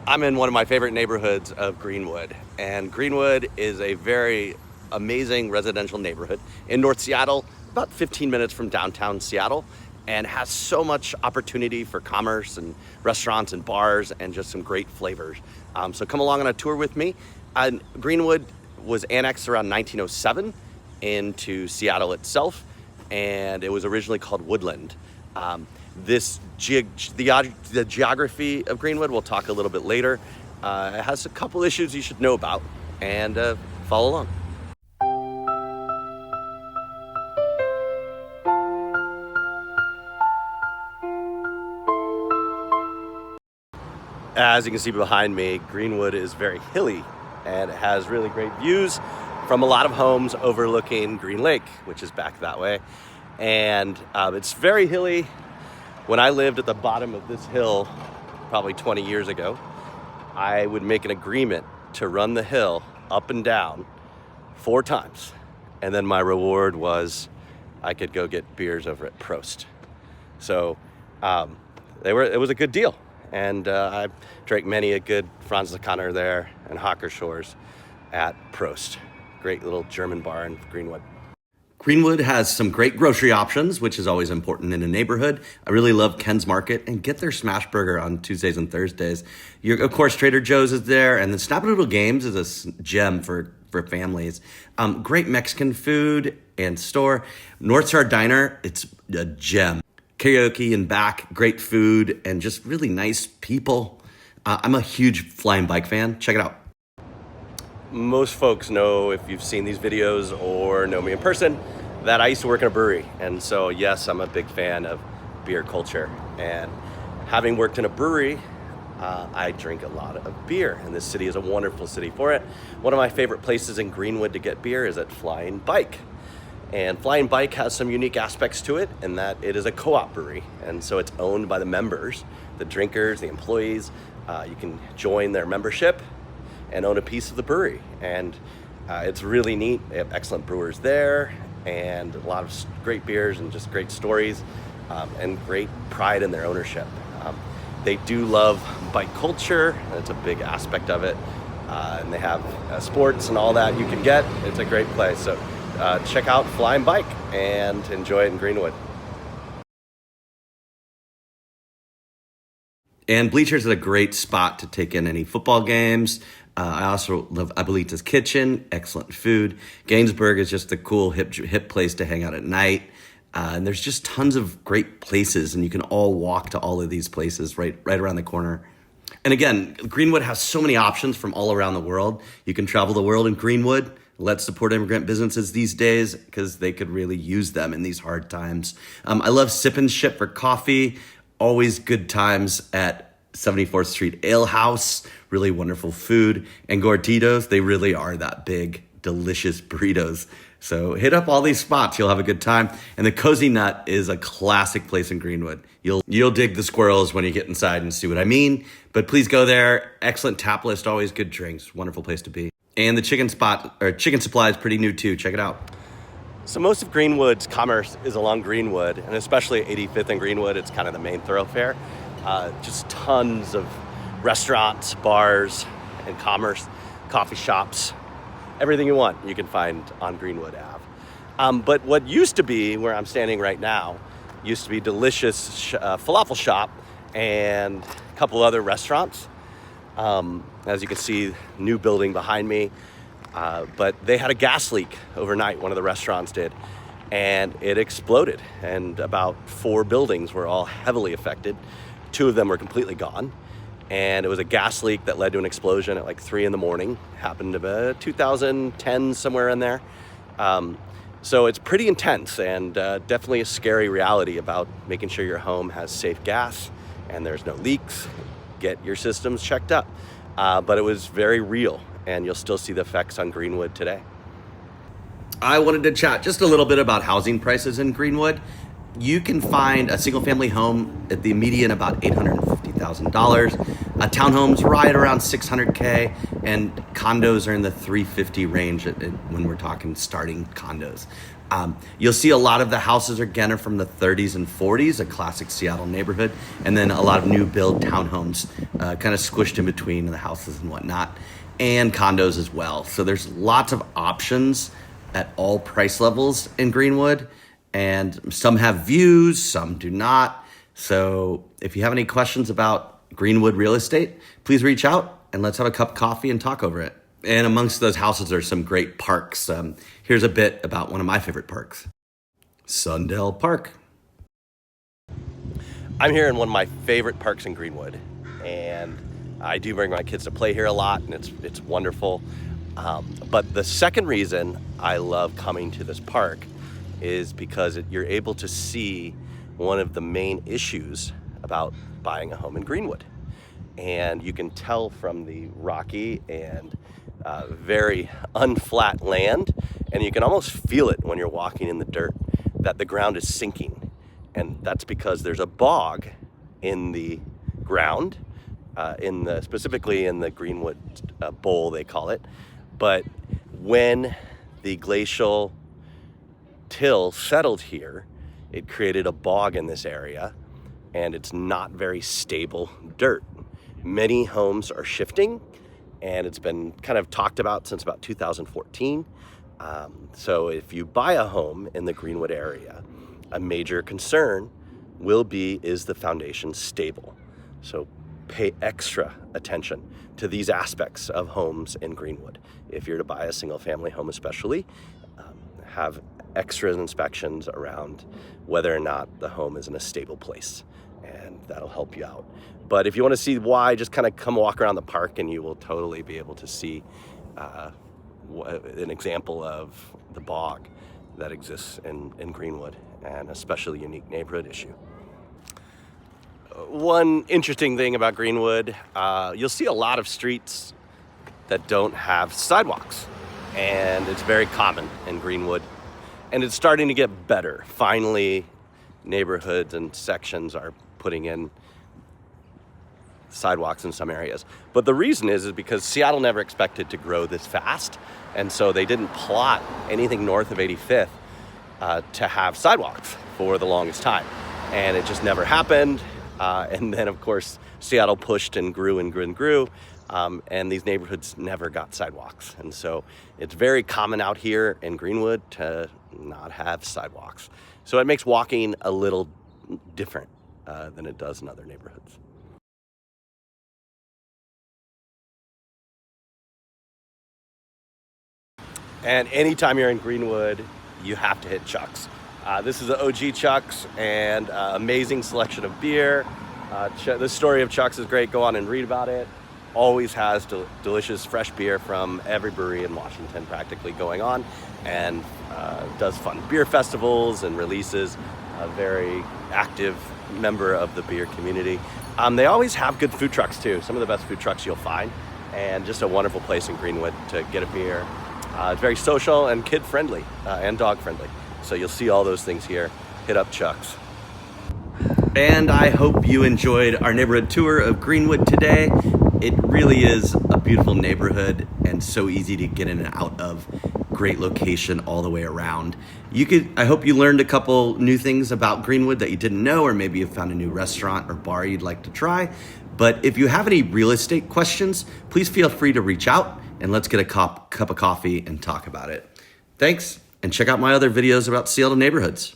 I'm in one of my favorite neighborhoods of Greenwood, and Greenwood is a very amazing residential neighborhood in North Seattle, about 15 minutes from downtown Seattle, and has so much opportunity for commerce and restaurants and bars and just some great flavors. So come along on a tour with me. Greenwood was annexed around 1907 into Seattle itself, and it was originally called Woodland. The geography of Greenwood, we'll talk a little bit later. It has a couple issues you should know about, and follow along. As you can see behind me, Greenwood is very hilly, and it has really great views from a lot of homes overlooking Green Lake, which is back that way. And it's very hilly. When I lived at the bottom of this hill, probably 20 years ago, I would make an agreement to run the hill up and down 4 times. And then my reward was I could go get beers over at Prost. So it was a good deal. And I drank many a good Franz Lakanner there and Hocker Shores at Prost. Great little German bar in Greenwood. Greenwood has some great grocery options, which is always important in a neighborhood. I really love Ken's Market, and get their smash burger on Tuesdays and Thursdays. Of course, Trader Joe's is there, and the Snappadoodle Games is a gem for families. Great Mexican food and store. North Star Diner, it's a gem. Karaoke and back, great food, and just really nice people. I'm a huge flying bike fan. Check it out. Most folks know, if you've seen these videos or know me in person, that I used to work in a brewery. And so, yes, I'm a big fan of beer culture. And having worked in a brewery, I drink a lot of beer. And this city is a wonderful city for it. One of my favorite places in Greenwood to get beer is at Flying Bike. And Flying Bike has some unique aspects to it in that it is a co-op brewery. And so it's owned by the members, the drinkers, the employees. You can join their membership and own a piece of the brewery. And it's really neat. They have excellent brewers there and a lot of great beers and just great stories and great pride in their ownership. They do love bike culture. That's a big aspect of it. And they have sports and all that you can get. It's a great place. So check out Flying Bike and enjoy it in Greenwood. And Bleachers is a great spot to take in any football games. I also love Abuelita's Kitchen, excellent food. Gainsburg is just a cool hip place to hang out at night. And there's just tons of great places, and you can all walk to all of these places right around the corner. And again, Greenwood has so many options from all around the world. You can travel the world in Greenwood. Let's support immigrant businesses these days because they could really use them in these hard times. I love Sip and Ship for coffee. Always good times at 74th Street Ale House. Really wonderful food. And Gorditos, they really are that big, delicious burritos. So hit up all these spots. You'll have a good time. And the Cozy Nut is a classic place in Greenwood. You'll dig the squirrels when you get inside and see what I mean. But please go there. Excellent tap list, always good drinks. Wonderful place to be. And the Chicken Supply is pretty new too. Check it out. So most of Greenwood's commerce is along Greenwood, and especially 85th and Greenwood. It's kind of the main thoroughfare. Just tons of restaurants, bars, and commerce, coffee shops. Everything you want you can find on Greenwood Ave. But what used to be, where I'm standing right now, used to be delicious falafel shop and a couple other restaurants. As you can see, new building behind me. But they had a gas leak overnight, one of the restaurants did, and it exploded. And about 4 buildings were all heavily affected. 2 of them were completely gone. And it was a gas leak that led to an explosion at like 3 in the morning. Happened about 2010, somewhere in there. So it's pretty intense and definitely a scary reality about making sure your home has safe gas and there's no leaks. Get your systems checked up. But it was very real, and you'll still see the effects on Greenwood today. I wanted to chat just a little bit about housing prices in Greenwood. You can find a single family home at the median about $850,000. Townhomes right around 600K, and condos are in the 350 range when we're talking starting condos. You'll see a lot of the houses again are from the 30s and 40s, a classic Seattle neighborhood, and then a lot of new build townhomes kind of squished in between the houses and whatnot, and condos as well. So there's lots of options at all price levels in Greenwood, and some have views, some do not. So if you have any questions about Greenwood real estate, please reach out and let's have a cup of coffee and talk over it. And amongst those houses are some great parks. Here's a bit about one of my favorite parks, Sundell Park. I'm here in one of my favorite parks in Greenwood, and I do bring my kids to play here a lot, and it's wonderful. But the second reason I love coming to this park is because you're able to see one of the main issues about buying a home in Greenwood. And you can tell from the rocky and very unflat land, and you can almost feel it when you're walking in the dirt, that the ground is sinking. And that's because there's a bog in the ground, specifically in the Greenwood bowl, they call it. But when the glacial till settled here, it created a bog in this area, and it's not very stable dirt. Many homes are shifting, and it's been kind of talked about since about 2014. So if you buy a home in the Greenwood area, a major concern will be, is the foundation stable? So pay extra attention to these aspects of homes in Greenwood. If you're to buy a single family home especially, have extra inspections around whether or not the home is in a stable place, and that'll help you out. But if you want to see why, just kind of come walk around the park and you will totally be able to see an example of the bog that exists in Greenwood, and a especially unique neighborhood issue. One interesting thing about Greenwood, you'll see a lot of streets that don't have sidewalks, and it's very common in Greenwood, and it's starting to get better. Finally, neighborhoods and sections are putting in sidewalks in some areas. But the reason is because Seattle never expected to grow this fast, and so they didn't plot anything north of 85th to have sidewalks for the longest time, and it just never happened. And then of course Seattle pushed and grew and grew and grew, and these neighborhoods never got sidewalks. And so it's very common out here in Greenwood to not have sidewalks. So it makes walking a little different than it does in other neighborhoods. And anytime you're in Greenwood, you have to hit Chuck's. This is the OG Chuck's, and amazing selection of beer. The story of Chuck's is great. Go on and read about it. Always has delicious fresh beer from every brewery in Washington practically going on, and does fun beer festivals and releases. A very active member of the beer community. They always have good food trucks too. Some of the best food trucks you'll find, and just a wonderful place in Greenwood to get a beer. It's very social and kid friendly and dog friendly. So you'll see all those things here. Hit up Chuck's. And I hope you enjoyed our neighborhood tour of Greenwood today. It really is a beautiful neighborhood and so easy to get in and out of. Great location all the way around. I hope you learned a couple new things about Greenwood that you didn't know, or maybe you found a new restaurant or bar you'd like to try. But if you have any real estate questions, please feel free to reach out and let's get a cup of coffee and talk about it. Thanks, and check out my other videos about Seattle neighborhoods.